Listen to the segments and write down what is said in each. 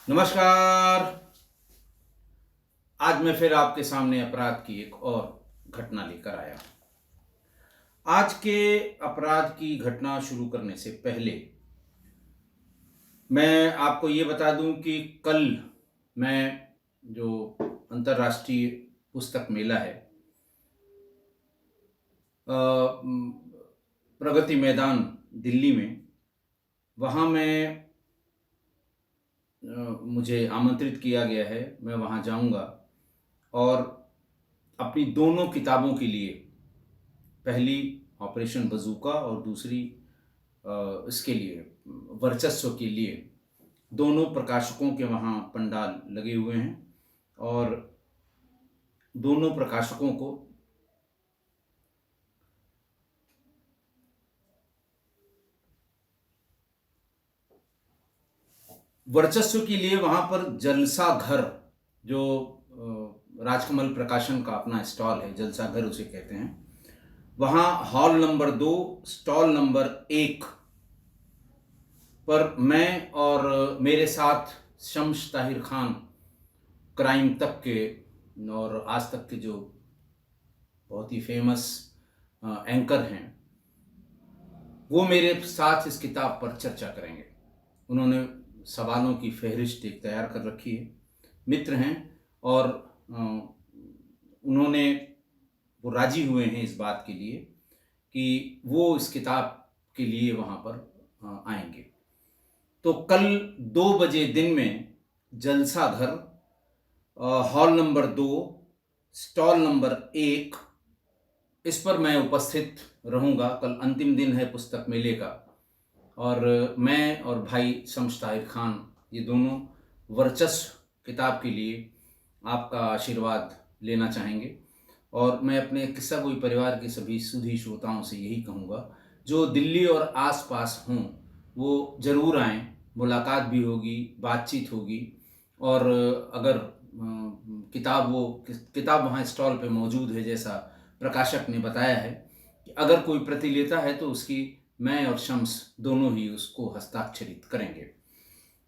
नमस्कार। आज मैं फिर आपके सामने अपराध की एक और घटना लेकर आया। आज के अपराध की घटना शुरू करने से पहले मैं आपको ये बता दूं कि कल मैं जो अंतर्राष्ट्रीय पुस्तक मेला है प्रगति मैदान दिल्ली में, वहाँ मैं मुझे आमंत्रित किया गया है। मैं वहाँ जाऊँगा और अपनी दोनों किताबों के लिए, पहली ऑपरेशन बज़ूका और दूसरी इसके लिए वर्चस्व के लिए, दोनों प्रकाशकों के वहाँ पंडाल लगे हुए हैं और दोनों प्रकाशकों को वर्चस्व के लिए वहाँ पर जलसा घर, जो राजकमल प्रकाशन का अपना स्टॉल है, जलसा घर उसे कहते हैं, वहाँ हॉल नंबर 2 स्टॉल नंबर 1 पर मैं और मेरे साथ शम्स ताहिर खान, क्राइम तक के और आज तक के जो बहुत ही फेमस एंकर हैं, वो मेरे साथ इस किताब पर चर्चा करेंगे। उन्होंने सवालों की फहरिस्त एक तैयार कर रखी है, मित्र हैं और उन्होंने वो राजी हुए हैं इस बात के लिए कि वो इस किताब के लिए वहाँ पर आएंगे। तो कल 2 बजे दिन में जलसा घर, हॉल नंबर 2 स्टॉल नंबर 1, इस पर मैं उपस्थित रहूँगा। कल अंतिम दिन है पुस्तक मेले का और मैं और भाई शम्स ताहिर खान, ये दोनों वर्चस्व किताब के लिए आपका आशीर्वाद लेना चाहेंगे। और मैं अपने किस्सा गोई परिवार के सभी सुधी श्रोताओं से यही कहूँगा, जो दिल्ली और आसपास हों वो ज़रूर आएँ, मुलाकात भी होगी, बातचीत होगी। और अगर किताब वहाँ स्टॉल पे मौजूद है, जैसा प्रकाशक ने बताया है कि अगर कोई प्रति लेता है तो उसकी मैं और शम्स दोनों ही उसको हस्ताक्षरित करेंगे।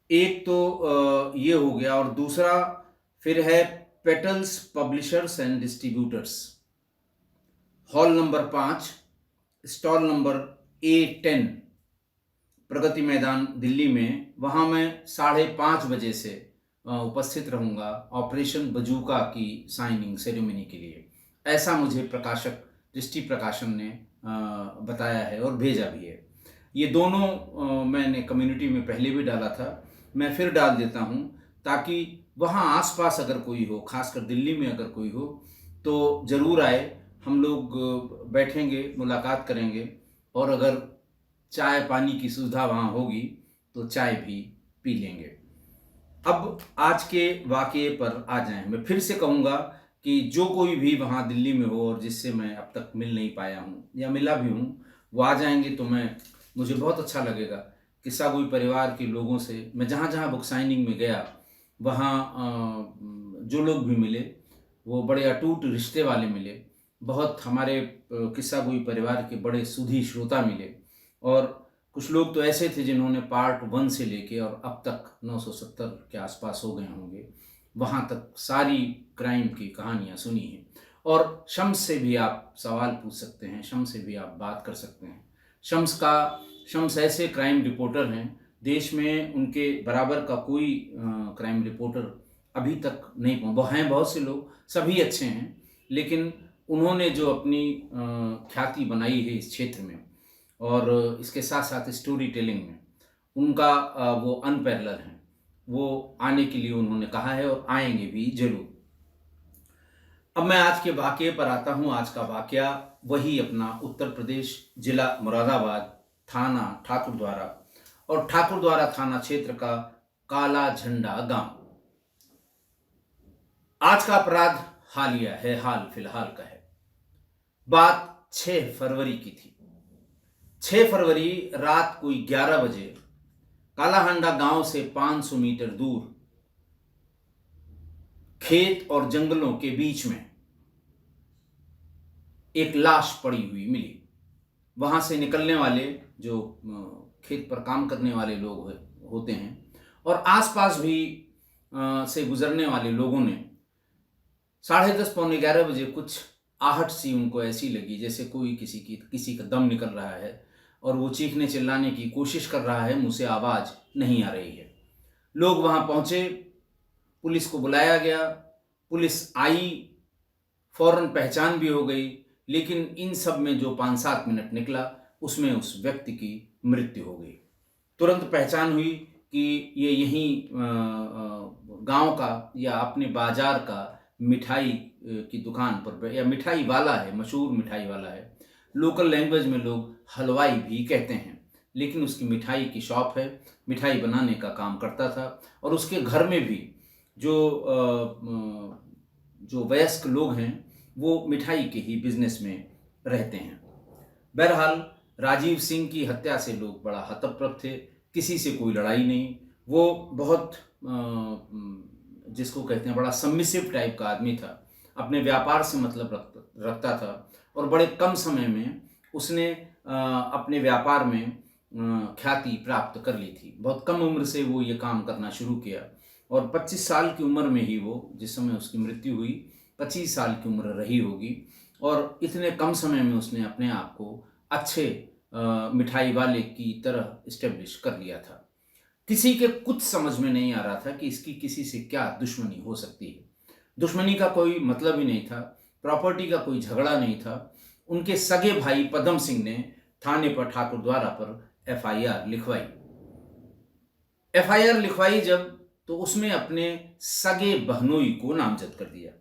एक तो ये हो गया, और दूसरा फिर है petals publishers and distributors, hall number 5 stall number A10, Pragati Maidan Delhi में। वहाँ मैं 5:30 बजे से उपस्थित रहूँगा ऑपरेशन बजूका की साइनिंग सेरेमनी के लिए, ऐसा मुझे प्रकाशक दृष्टि प्रकाशन ने बताया है और भेजा भी है। ये दोनों मैंने कम्युनिटी में पहले भी डाला था, मैं फिर डाल देता हूँ ताकि वहाँ आसपास अगर कोई हो, खासकर दिल्ली में अगर कोई हो तो ज़रूर आए। हम लोग बैठेंगे, मुलाकात करेंगे और अगर चाय पानी की सुविधा वहाँ होगी तो चाय भी पी लेंगे। अब आज के वाक़ये पर आ जाएं। मैं फिर से कहूँगा कि जो कोई भी वहाँ दिल्ली में हो और जिससे मैं अब तक मिल नहीं पाया हूँ या मिला भी हूँ, वो आ जाएंगे तो मुझे बहुत अच्छा लगेगा। किस्सा गोई परिवार के लोगों से मैं जहाँ जहाँ बुक साइनिंग में गया, वहाँ जो लोग भी मिले वो बड़े अटूट रिश्ते वाले मिले। बहुत हमारे किस्सा गोई परिवार के बड़े सुधी श्रोता मिले और कुछ लोग तो ऐसे थे जिन्होंने पार्ट 1 से लेके और अब तक 970 के आसपास हो गए होंगे, वहाँ तक सारी क्राइम की कहानियाँ सुनी हैं। और शम्स से भी आप सवाल पूछ सकते हैं, शम्स से भी आप बात कर सकते हैं। शम्स ऐसे क्राइम रिपोर्टर हैं, देश में उनके बराबर का कोई क्राइम रिपोर्टर अभी तक नहीं पहुँचा। हैं बहुत से लोग, सभी अच्छे हैं, लेकिन उन्होंने जो अपनी ख्याति बनाई है इस क्षेत्र में और इसके साथ साथ स्टोरी टेलिंग में, उनका वो अनपैरेलल हैं। वो आने के लिए उन्होंने कहा है और आएंगे भी ज़रूर। अब मैं आज के वाक़ये पर आता हूँ। आज का वाक़या वही अपना उत्तर प्रदेश, जिला मुरादाबाद, थाना ठाकुरद्वारा और ठाकुरद्वारा थाना क्षेत्र का काला झंडा गांव। आज का अपराध हालिया है, हाल फिलहाल का है। बात 6 फरवरी की थी। 6 फरवरी रात कोई 11 बजे कालाहंडा गांव से 500 मीटर दूर खेत और जंगलों के बीच में एक लाश पड़ी हुई मिली। वहां से निकलने वाले जो खेत पर काम करने वाले लोग होते हैं और आसपास भी से गुजरने वाले लोगों ने 10:30 पौने 11 बजे कुछ आहट सी उनको ऐसी लगी जैसे कोई किसी का दम निकल रहा है और वो चीखने चिल्लाने की कोशिश कर रहा है, मुँह से आवाज़ नहीं आ रही है। लोग वहाँ पहुँचे, पुलिस को बुलाया गया, पुलिस आई, फ़ौरन पहचान भी हो गई, लेकिन इन सब में जो 5-7 मिनट निकला, उसमें उस व्यक्ति की मृत्यु हो गई। तुरंत पहचान हुई कि ये यहीं गाँव का या अपने बाज़ार का मिठाई की दुकान पर या मिठाई वाला है, मशहूर मिठाई वाला है। लोकल लैंग्वेज में लोग हलवाई भी कहते हैं, लेकिन उसकी मिठाई की शॉप है, मिठाई बनाने का काम करता था और उसके घर में भी जो वयस्क लोग हैं, वो मिठाई के ही बिज़नेस में रहते हैं। बहरहाल राजीव सिंह की हत्या से लोग बड़ा हतप्रभ थे, किसी से कोई लड़ाई नहीं। वो बहुत जिसको कहते हैं बड़ा सबमिसिव टाइप का आदमी था, अपने व्यापार से मतलब रखता था और बड़े कम समय में उसने अपने व्यापार में ख्याति प्राप्त कर ली थी। बहुत कम उम्र से वो ये काम करना शुरू किया और 25 साल की उम्र में ही वो, जिस समय उसकी मृत्यु हुई, 25 साल की उम्र रही होगी और इतने कम समय में उसने अपने आप को अच्छे मिठाई वाले की तरह इस्टेब्लिश कर लिया था। किसी के कुछ समझ में नहीं आ रहा था कि इसकी किसी से क्या दुश्मनी हो सकती है। दुश्मनी का कोई मतलब ही नहीं था, प्रॉपर्टी का कोई झगड़ा नहीं था। उनके सगे भाई पदम सिंह ने थाने पर ठाकुरद्वारा पर एफआईआर लिखवाई। एफआईआर लिखवाई जब, तो उसमें अपने सगे बहनोई को नामजद कर दिया।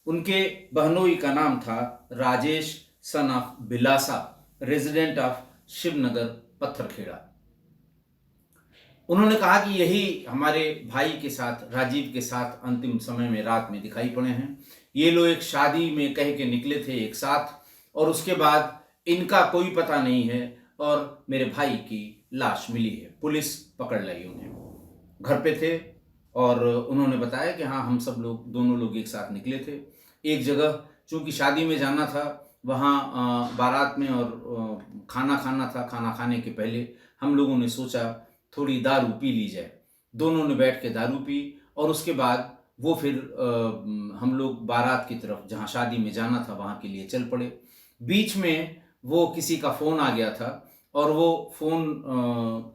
उनके बहनोई का नाम था Rajesh son of Bilasa, resident of Shivnagar Pattharkheda. उन्होंने कहा कि यही हमारे भाई के साथ, राजीव के साथ अंतिम समय में रात में दिखाई पड़े हैं। ये लोग एक शादी में कह के निकले थे एक साथ और उसके बाद इनका कोई पता नहीं है और मेरे भाई की लाश मिली है। पुलिस पकड़ लाई उन्हें, घर पे थे और उन्होंने बताया कि हाँ, हम सब लोग, दोनों लोग एक साथ निकले थे। एक जगह चूँकि शादी में जाना था, वहाँ बारात में और खाना खाना था। खाना खाने के पहले हम लोगों ने सोचा थोड़ी दारू पी ली जाए। दोनों ने बैठ के दारू पी और उसके बाद वो फिर हम लोग बारात की तरफ, जहाँ शादी में जाना था, वहाँ के लिए चल पड़े। बीच में वो किसी का फ़ोन आ गया था और वो फ़ोन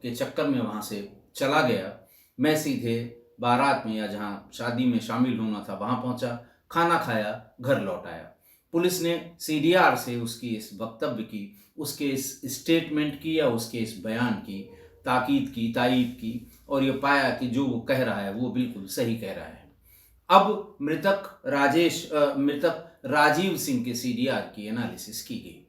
के चक्कर में वहाँ से चला गया। मैं सीधे बारात में या जहाँ शादी में शामिल होना था वहाँ पहुँचा, खाना खाया, घर लौट आया। पुलिस ने सीडीआर से उसकी इस वक्तव्य की, उसके इस स्टेटमेंट की या उसके इस बयान की तायीद की और ये पाया कि जो वो कह रहा है वो बिल्कुल सही कह रहा है। अब मृतक राजीव सिंह के सीडीआर की एनालिसिस की गई।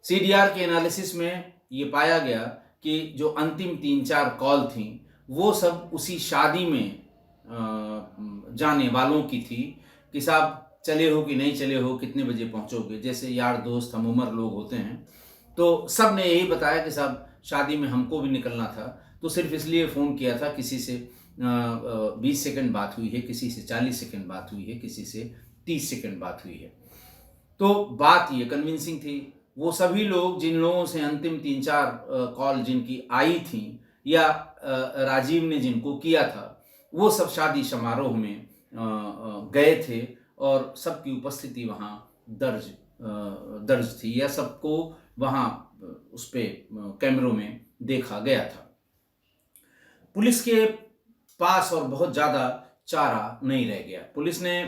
सीडीआर के एनालिसिस में ये पाया गया कि जो अंतिम 3-4 कॉल थी वो सब उसी शादी में जाने वालों की थी कि साहब चले हो कि नहीं चले हो, कितने बजे पहुंचोगे। जैसे यार दोस्त हम उम्र लोग होते हैं, तो सब ने यही बताया कि साहब शादी में हमको भी निकलना था, तो सिर्फ इसलिए फ़ोन किया था। किसी से 20 सेकंड बात हुई है, किसी से 40 सेकंड बात हुई है, किसी से 30 सेकंड बात हुई है। तो बात ये कन्विंसिंग थी। वो सभी लोग, जिन लोगों से अंतिम 3-4 कॉल जिनकी आई थी या राजीव ने जिनको किया था, वो सब शादी समारोह में गए थे और सबकी उपस्थिति वहाँ दर्ज थी या सबको वहाँ उस पे कैमरों में देखा गया था। पुलिस के पास और बहुत ज़्यादा चारा नहीं रह गया। पुलिस ने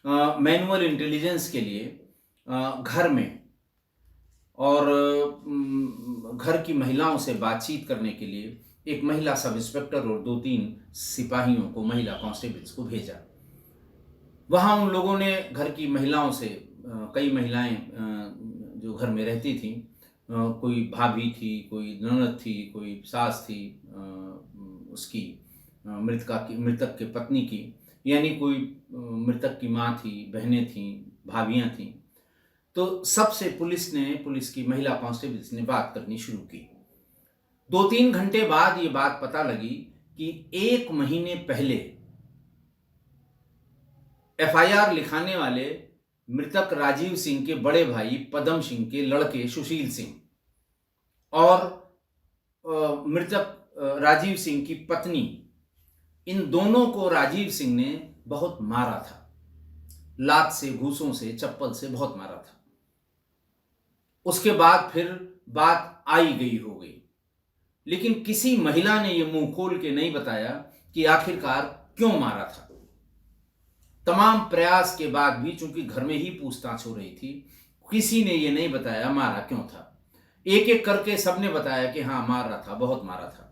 मैनुअल इंटेलिजेंस के लिए घर में और घर की महिलाओं से बातचीत करने के लिए एक महिला सब इंस्पेक्टर और 2-3 सिपाहियों को, महिला कांस्टेबल्स को भेजा। वहाँ उन लोगों ने घर की महिलाओं से, कई महिलाएं जो घर में रहती थीं, कोई भाभी थी, कोई ननद थी, कोई सास थी, उसकी मृतक के पत्नी की, यानी कोई मृतक की माँ थी, बहनें थीं, भाभियाँ थीं। तो सबसे पुलिस की महिला कांस्टेबल्स ने बात करनी शुरू की। 2-3 घंटे बाद ये बात पता लगी कि 1 महीने पहले एफआईआर लिखाने वाले मृतक राजीव सिंह के बड़े भाई पदम सिंह के लड़के सुशील सिंह और मृतक राजीव सिंह की पत्नी इन दोनों को राजीव सिंह ने बहुत मारा था, लात से, घूंसों से, चप्पल से बहुत मारा था। उसके बाद फिर बात आई गई हो गई, लेकिन किसी महिला ने यह मुंह खोल के नहीं बताया कि आखिरकार क्यों मारा था। तमाम प्रयास के बाद भी, चूंकि घर में ही पूछताछ हो रही थी, किसी ने यह नहीं बताया मारा क्यों था। एक एक करके सबने बताया कि हाँ मार रहा था, बहुत मारा था।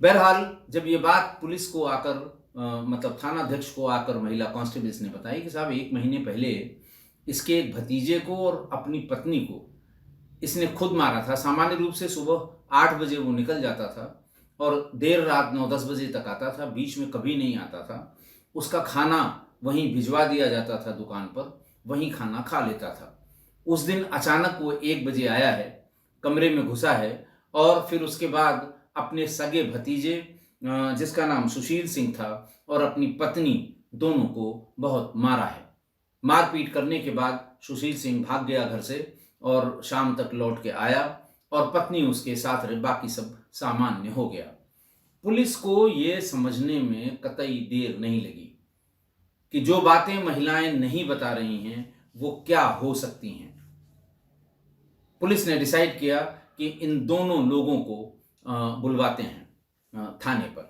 बहरहाल जब ये बात पुलिस को आकर मतलब थानाध्यक्ष को आकर महिला कांस्टेबल्स ने बताई कि साहब 1 महीने पहले इसके एक भतीजे को और अपनी पत्नी को इसने खुद मारा था। सामान्य रूप से सुबह 8 बजे वो निकल जाता था और देर रात 9-10 बजे तक आता था, बीच में कभी नहीं आता था। उसका खाना वहीं भिजवा दिया जाता था दुकान पर, वहीं खाना खा लेता था। उस दिन अचानक वो 1 बजे आया है, कमरे में घुसा है और फिर उसके बाद अपने सगे भतीजे जिसका नाम सुशील सिंह था और अपनी पत्नी दोनों को बहुत मारा है। मारपीट करने के बाद सुशील सिंह भाग गया घर से और शाम तक लौट के आया और पत्नी उसके साथ रहे, बाकी सब सामान्य हो गया। पुलिस को ये समझने में कतई देर नहीं लगी कि जो बातें महिलाएं नहीं बता रही हैं वो क्या हो सकती हैं। पुलिस ने डिसाइड किया कि इन दोनों लोगों को बुलवाते हैं थाने पर।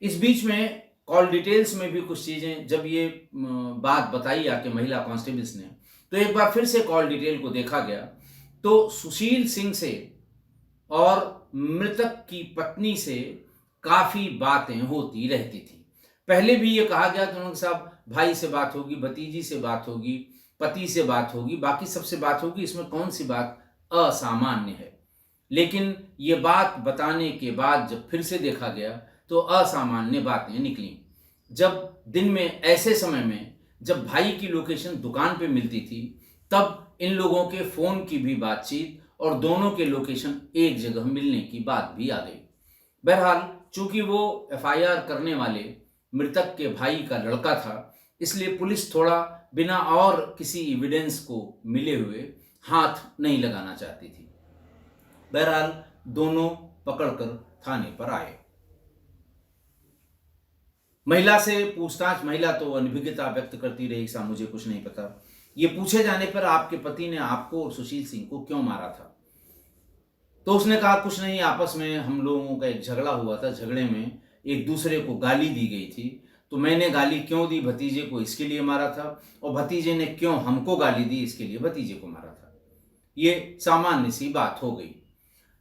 इस बीच में कॉल डिटेल्स में भी कुछ चीज़ें, जब ये बात बताई आके महिला कांस्टेबल्स ने, तो एक बार फिर से कॉल डिटेल को देखा गया तो सुशील सिंह से और मृतक की पत्नी से काफ़ी बातें होती रहती थी। पहले भी ये कहा गया कि उनके साहब भाई से बात होगी, भतीजी से बात होगी, पति से बात होगी, बाकी सबसे बात होगी, इसमें कौन सी बात असामान्य है। लेकिन ये बात बताने के बाद जब फिर से देखा गया तो असामान्य बातें निकली। जब दिन में ऐसे समय में जब भाई की लोकेशन दुकान पे मिलती थी, तब इन लोगों के फ़ोन की भी बातचीत और दोनों के लोकेशन एक जगह मिलने की बात भी आ गई। बहरहाल चूंकि वो एफआईआर करने वाले मृतक के भाई का लड़का था, इसलिए पुलिस थोड़ा बिना और किसी एविडेंस को मिले हुए हाथ नहीं लगाना चाहती थी। बहरहाल दोनों पकड़कर थाने पर आए। महिला से पूछताछ, महिला तो अनभिज्ञता व्यक्त करती रही, सा मुझे कुछ नहीं पता। ये पूछे जाने पर आपके पति ने आपको और सुशील सिंह को क्यों मारा था, तो उसने कहा कुछ नहीं, आपस में हम लोगों का एक झगड़ा हुआ था, झगड़े में एक दूसरे को गाली दी गई थी, तो मैंने गाली क्यों दी भतीजे को इसके लिए मारा था, और भतीजे ने क्यों हमको गाली दी इसके लिए भतीजे को मारा था। ये सामान्य सी बात हो गई।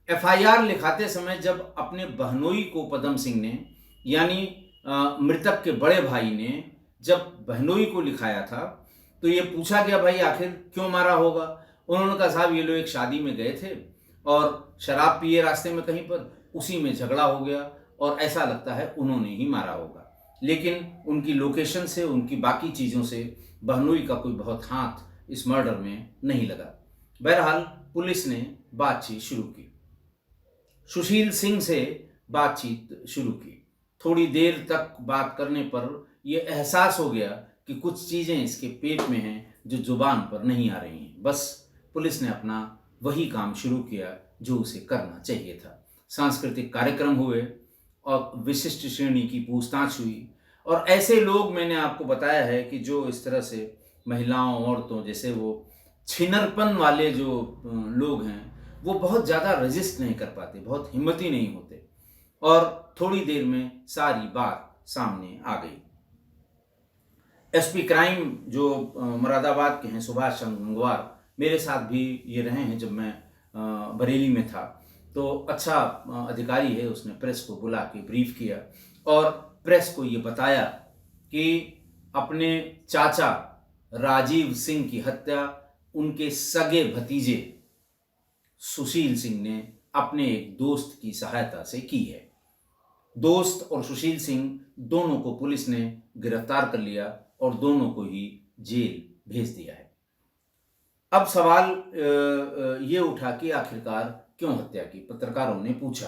एफआईआर लिखाते समय जब अपने बहनोई को पदम सिंह ने, यानी मृतक के बड़े भाई ने जब बहनोई को लिखाया था, तो ये पूछा गया भाई आखिर क्यों मारा होगा। उन्होंने कहा साहब ये लोग एक शादी में गए थे और शराब पिए रास्ते में कहीं पर, उसी में झगड़ा हो गया और ऐसा लगता है उन्होंने ही मारा होगा। लेकिन उनकी लोकेशन से, उनकी बाकी चीज़ों से बहनोई का कोई बहुत हाथ इस मर्डर में नहीं लगा। बहरहाल पुलिस ने बातचीत शुरू की, सुशील सिंह से बातचीत शुरू की। थोड़ी देर तक बात करने पर यह एहसास हो गया कि कुछ चीज़ें इसके पेट में हैं जो जुबान पर नहीं आ रही हैं। बस पुलिस ने अपना वही काम शुरू किया जो उसे करना चाहिए था। सांस्कृतिक कार्यक्रम हुए और विशिष्ट श्रेणी की पूछताछ हुई, और ऐसे लोग मैंने आपको बताया है कि जो इस तरह से महिलाओं, औरतों, जैसे वो छिनरपन वाले जो लोग हैं, वो बहुत ज़्यादा रजिस्ट नहीं कर पाते, बहुत हिम्मती नहीं होते, और थोड़ी देर में सारी बात सामने आ गई। एसपी क्राइम जो मुरादाबाद के हैं, सुभाष चंद्र गंगवार, मेरे साथ भी ये रहे हैं जब मैं बरेली में था। तो अच्छा अधिकारी है, उसने प्रेस को बुला के ब्रीफ किया और प्रेस को ये बताया कि अपने चाचा राजीव सिंह की हत्या उनके सगे भतीजे सुशील सिंह ने अपने एक दोस्त की सहायता से की है। दोस्त और सुशील सिंह दोनों को पुलिस ने गिरफ्तार कर लिया और दोनों को ही जेल भेज दिया है। अब सवाल ये उठा कि आखिरकार क्यों हत्या की, पत्रकारों ने पूछा।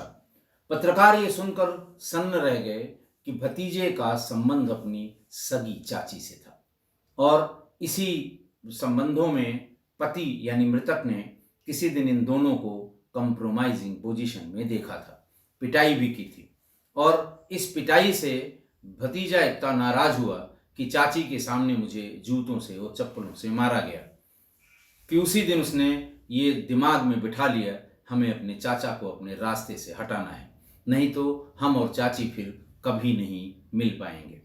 पत्रकार ये सुनकर सन्न रह गए कि भतीजे का संबंध अपनी सगी चाची से था और इसी संबंधों में पति यानी मृतक ने किसी दिन इन दोनों को कंप्रोमाइजिंग पोजीशन में देखा था, पिटाई भी की थी। और इस पिटाई से भतीजा इतना नाराज हुआ कि चाची के सामने मुझे जूतों से और चप्पलों से मारा गया कि उसी दिन उसने ये दिमाग में बिठा लिया, हमें अपने चाचा को अपने रास्ते से हटाना है, नहीं तो हम और चाची फिर कभी नहीं मिल पाएंगे।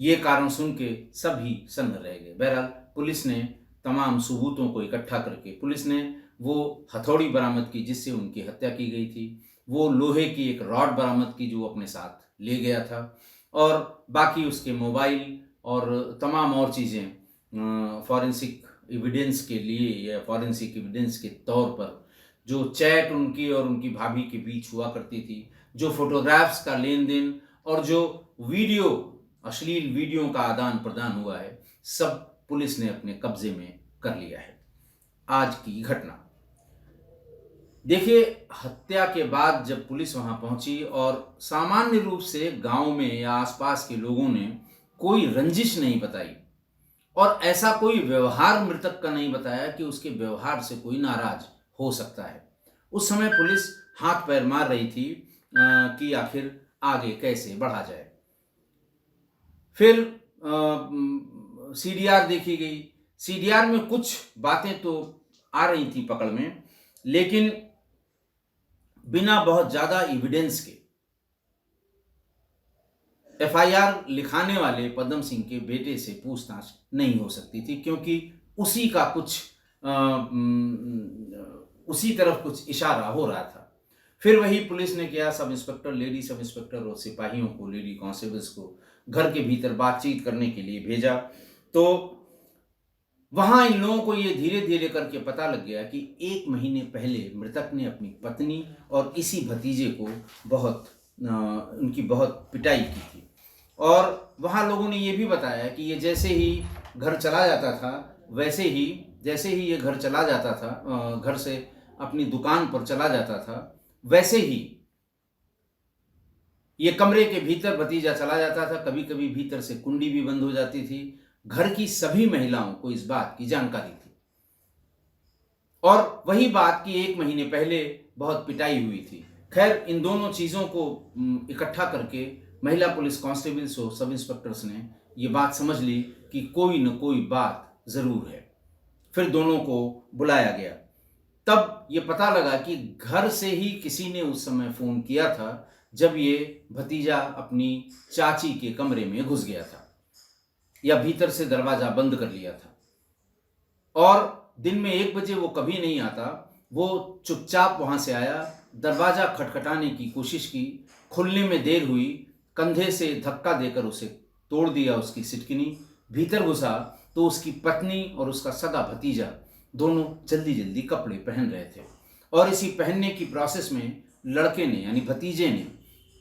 ये कारण सुन के सभी सन्न रह गए। बहरहाल पुलिस ने तमाम सबूतों को इकट्ठा करके पुलिस ने वो हथौड़ी बरामद की जिससे उनकी हत्या की गई थी, वो लोहे की एक रॉड बरामद की जो अपने साथ ले गया था, और बाकी उसके मोबाइल और तमाम और चीज़ें फॉरेंसिक एविडेंस के लिए या फॉरेंसिक एविडेंस के तौर पर जो चैट उनकी और उनकी भाभी के बीच हुआ करती थी, जो फोटोग्राफ्स का लेन देन और जो वीडियो अश्लील वीडियो का आदान प्रदान हुआ है, सब पुलिस ने अपने कब्जे में कर लिया है। आज की घटना देखिए, हत्या के बाद जब पुलिस वहां पहुंची और सामान्य रूप से गांव में या आसपास के लोगों ने कोई रंजिश नहीं बताई और ऐसा कोई व्यवहार मृतक का नहीं बताया कि उसके व्यवहार से कोई नाराज हो सकता है। उस समय पुलिस हाथ पैर मार रही थी कि आखिर आगे कैसे बढ़ा जाए। फिर सीडीआर देखी गई। सीडीआर में कुछ बातें तो आ रही थी पकड़ में, लेकिन बिना बहुत ज्यादा एविडेंस के एफआईआर लिखाने वाले पदम सिंह के बेटे से पूछताछ नहीं हो सकती थी, क्योंकि उसी का कुछ उसी तरफ कुछ इशारा हो रहा था। फिर वही पुलिस ने किया, sub inspector, lady sub inspector और सिपाहियों को, लेडी कांस्टेबल्स को घर के भीतर बातचीत करने के लिए भेजा। तो वहां इन लोगों को ये धीरे धीरे करके पता लग गया कि 1 महीने पहले मृतक ने अपनी पत्नी और इसी भतीजे को उनकी बहुत पिटाई की थी। और वहां लोगों ने ये भी बताया कि ये जैसे ही घर चला जाता था, जैसे ही ये घर चला जाता था, घर से अपनी दुकान पर चला जाता था, वैसे ही ये कमरे के भीतर भतीजा चला जाता था। कभी कभी भीतर से कुंडी भी बंद हो जाती थी। घर की सभी महिलाओं को इस बात की जानकारी थी और वही बात कि 1 महीने पहले बहुत पिटाई हुई थी। खैर, इन दोनों चीजों को इकट्ठा करके महिला पुलिस कांस्टेबल्स और सब इंस्पेक्टर्स ने ये बात समझ ली कि कोई न कोई बात जरूर है। फिर दोनों को बुलाया गया। तब ये पता लगा कि घर से ही किसी ने उस समय फोन किया था जब ये भतीजा अपनी चाची के कमरे में घुस गया था या भीतर से दरवाजा बंद कर लिया था, और दिन में 1 बजे वो कभी नहीं आता। वो चुपचाप वहां से आया, दरवाजा खटखटाने की कोशिश की, खुलने में देर हुई, कंधे से धक्का देकर उसे तोड़ दिया उसकी सिटकिनी। भीतर घुसा तो उसकी पत्नी और उसका सगा भतीजा दोनों जल्दी जल्दी कपड़े पहन रहे थे, और इसी पहनने की प्रोसेस में लड़के ने यानी भतीजे ने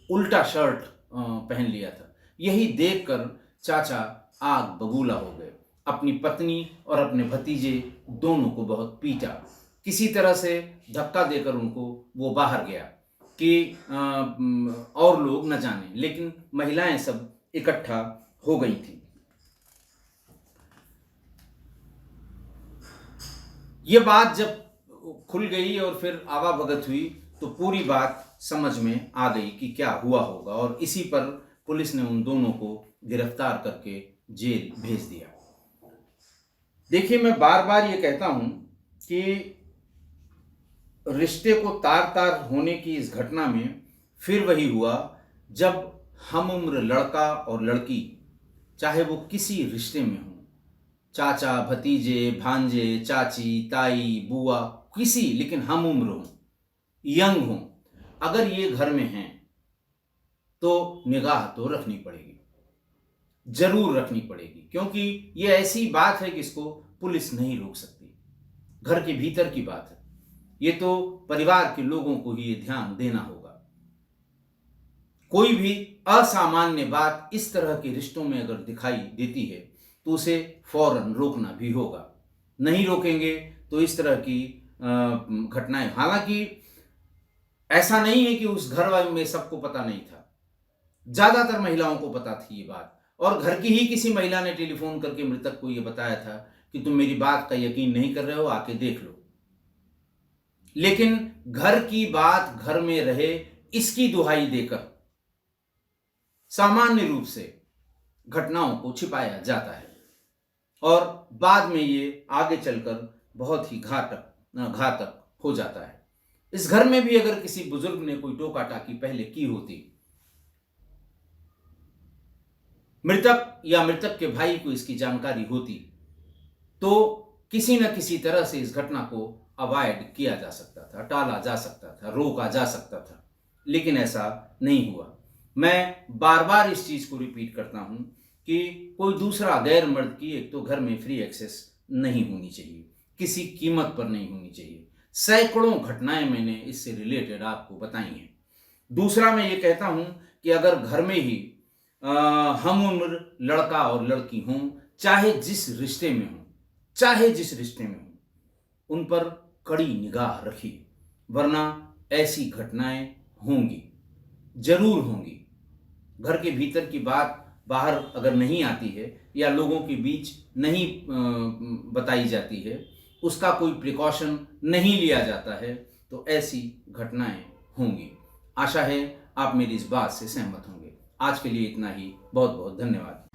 उल्टा शर्ट पहन लिया था। यही देखकर चाचा आग बबूला हो गए। अपनी पत्नी और अपने भतीजे दोनों को बहुत पीटा, किसी तरह से धक्का देकर उनको वो बाहर गया कि और लोग न जाने, लेकिन महिलाएं सब इकट्ठा हो गई थी। ये बात जब खुल गई और फिर आवाभगत हुई तो पूरी बात समझ में आ गई कि क्या हुआ होगा, और इसी पर पुलिस ने उन दोनों को गिरफ्तार करके जेल भेज दिया। देखिए, मैं बार बार ये कहता हूं कि रिश्ते को तार तार होने की इस घटना में फिर वही हुआ जब हम उम्र लड़का और लड़की, चाहे वो किसी रिश्ते में हो, चाचा भतीजे भांजे चाची ताई बुआ किसी, लेकिन हम उम्र हो, यंग हो, अगर ये घर में हैं तो निगाह तो रखनी पड़ेगी, जरूर रखनी पड़ेगी, क्योंकि ये ऐसी बात है कि इसको पुलिस नहीं रोक सकती। घर के भीतर की बात है, ये तो परिवार के लोगों को ही ये ध्यान देना होगा। कोई भी असामान्य बात इस तरह के रिश्तों में अगर दिखाई देती है तो उसे फौरन रोकना भी होगा। नहीं रोकेंगे तो इस तरह की घटनाएं, हालांकि ऐसा नहीं है कि उस घर में सबको पता नहीं था, ज्यादातर महिलाओं को पता थी ये बात, और घर की ही किसी महिला ने टेलीफोन करके मृतक को ये बताया था कि तुम मेरी बात का यकीन नहीं कर रहे हो, आके देख लो। लेकिन घर की बात घर में रहे, इसकी दुहाई देकर सामान्य रूप से घटनाओं को छिपाया जाता है और बाद में ये आगे चलकर बहुत ही घातक हो जाता है। इस घर में भी अगर किसी बुजुर्ग ने कोई टोका टाकी पहले की होती, मृतक या मृतक के भाई को इसकी जानकारी होती, तो किसी न किसी तरह से इस घटना को अवॉइड किया जा सकता था, टाला जा सकता था, रोका जा सकता था, लेकिन ऐसा नहीं हुआ। मैं बार बार इस चीज को रिपीट करता हूं कि कोई दूसरा गैर मर्द की एक तो घर में फ्री एक्सेस नहीं होनी चाहिए, किसी कीमत पर नहीं होनी चाहिए। सैकड़ों घटनाएं मैंने इससे रिलेटेड आपको बताई हैं। दूसरा, मैं ये कहता हूं कि अगर घर में ही हम उम्र लड़का और लड़की हों, चाहे जिस रिश्ते में हों, उन पर कड़ी निगाह रखिए, वरना ऐसी घटनाएं होंगी, जरूर होंगी। घर के भीतर की बात बाहर अगर नहीं आती है या लोगों के बीच नहीं बताई जाती है, उसका कोई प्रिकॉशन नहीं लिया जाता है, तो ऐसी घटनाएं होंगी। आशा है आप मेरी इस बात से सहमत होंगे। आज के लिए इतना ही। बहुत बहुत धन्यवाद।